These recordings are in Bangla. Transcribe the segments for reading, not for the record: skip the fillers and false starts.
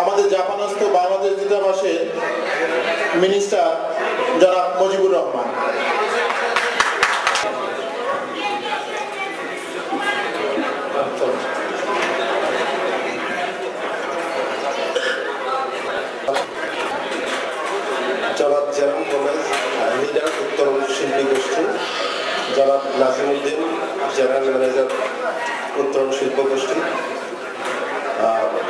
আমাদের জাপানস্থ বাংলাদেশ দূতাবাসের মিনিস্টার জনাব মুজিবুর রহমান। জনাব জেরাম গোমেজ, লিডার উত্তরণ শিল্পী গোষ্ঠী, জনাব নাজিমুদ্দিন, জেনারেল ম্যানেজার উত্তরণ শিল্প গোষ্ঠী,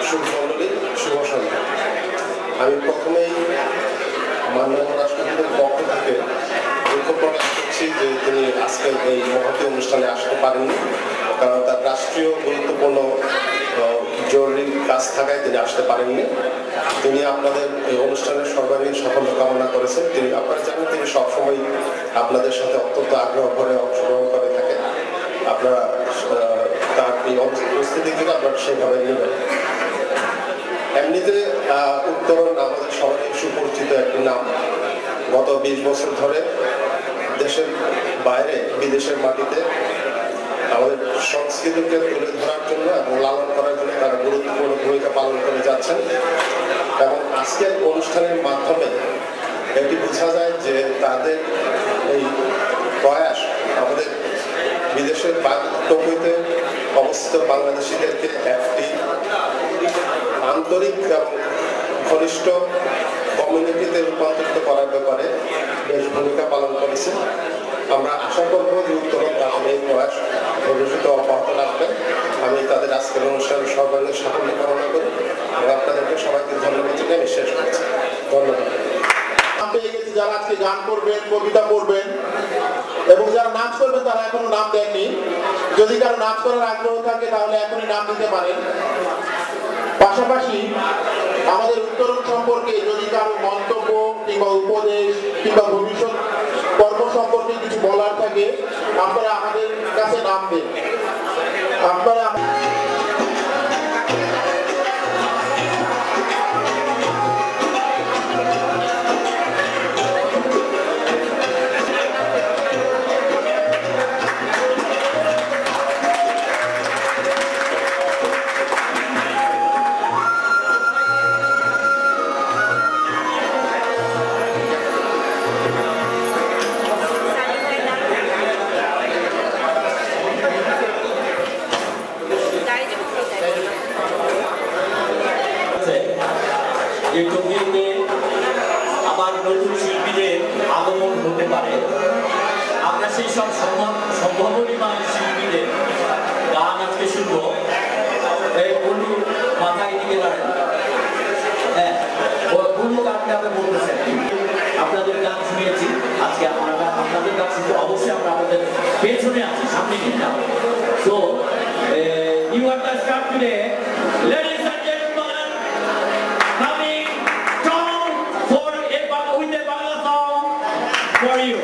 শুভমণ্ডলী, শুভ সন্ধ্যা। আমি প্রথমেই মাননীয় রাষ্ট্রপতির পক্ষ থেকে দুঃখ প্রকাশ করছি যে তিনি আজকের এই মহতী অনুষ্ঠানে আসতে পারেননি, কারণ তার রাষ্ট্রীয় গুরুত্বপূর্ণ জরুরি কাজ থাকায় তিনি আসতে পারেননি। তিনি আপনাদের এই অনুষ্ঠানের সর্বাঙ্গীন সাফল্য কামনা করেছেন। তিনি আপনারা জানেন তিনি সবসময় আপনাদের সাথে অত্যন্ত আগ্রহ ভরে অংশগ্রহণ করে থাকেন। আপনারা তার এই উপস্থিতি থেকে আপনারা সেভাবে নেবেন। এমনিতে উত্তরণ আমাদের সবারই সুপরিচিত একটি নাম। গত 20 বছর ধরে দেশের বাইরে বিদেশের মাটিতে আমাদের সংস্কৃতিকে তুলে ধরার জন্য এবং লালন করার জন্য তারা গুরুত্বপূর্ণ ভূমিকা পালন করে যাচ্ছেন। এবং আজকের অনুষ্ঠানের মাধ্যমে এটি বোঝা যায় যে তাদের এই প্রয়াস আমাদের বিদেশের টোকিওতে অবস্থিত বাংলাদেশিদেরকে একটি আন্তরিক এবং ঘনিষ্ঠ কমিউনিটিতে রূপান্তরিত করার ব্যাপারে বেশ ভূমিকা পালন করেছে। আমরা আশা করব যে উত্তরণ তাদের এই প্রয়াস ভবিষ্যতে অব্যাহত রাখবেন। আমি তাদের আজকের অনুষ্ঠানের সর্বাঙ্গীন সাফল্য কামনা করি এবং আপনাদেরকে সবাইকে ধন্যবাদ জানিয়ে আমি শেষ করছি। ধন্যবাদ। যারা আজকে গান করবেন, কবিতা পড়বেন এবং যারা নাচ করবেন তারা এখনো নাম দেননি। যদি কারো নাচ করার আগ্রহ থাকে তাহলে এখনই নাম দিতে পারেন। পাশাপাশি আমাদের উত্তরণ সম্পর্কে যদি কারো মন্তব্য কিংবা উপদেশ কিংবা ভবিষ্যৎ কর্ম সম্পর্কে কিছু বলার থাকে আপনারা আমাদের কাছে নাম দেন। আপনারা আবার নতুন শিল্পীদের আগমন হতে পারে। আমরা সেই সব সম্ভাবনীয় শিল্পীদের গান আজকে শুনবো। বলু মাথায় দিকে দাঁড়ান। হ্যাঁ, বলু গানকে আপনি বলতেছেন। আপনাদের গান শুনিয়েছি আজকে। আমরা আপনাদের গান শুনবো। অবশ্যই আমরা আমাদের পেছনে আছি, সামনে নিয়ে না। So you want to start today, ladies and gentlemen, coming down for with a Bangla song for you.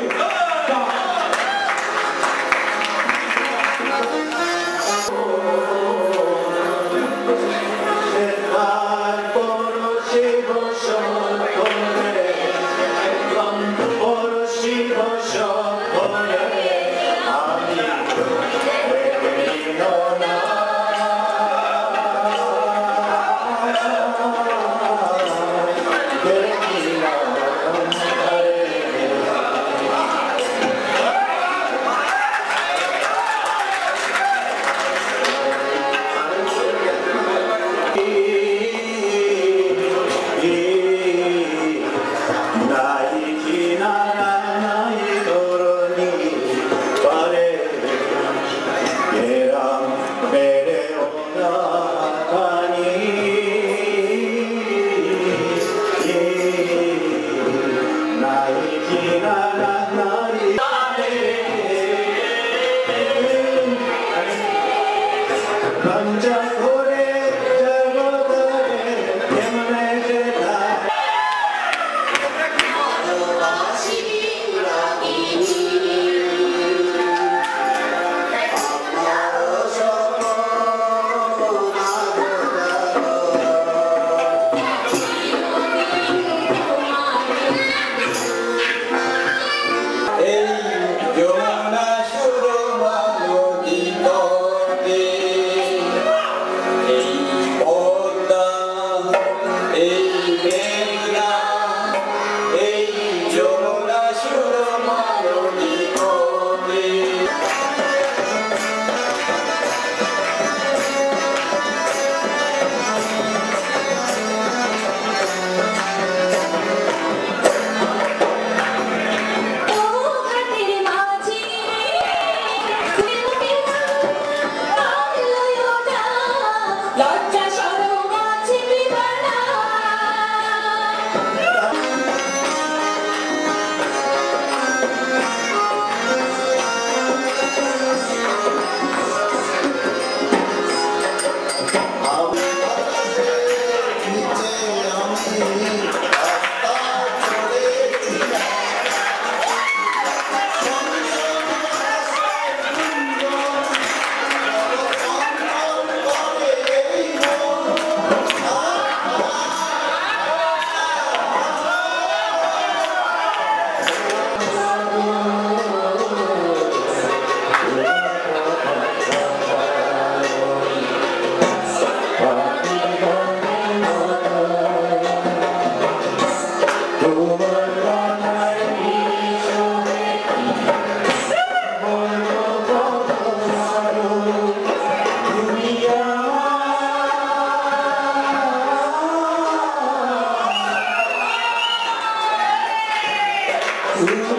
শুরু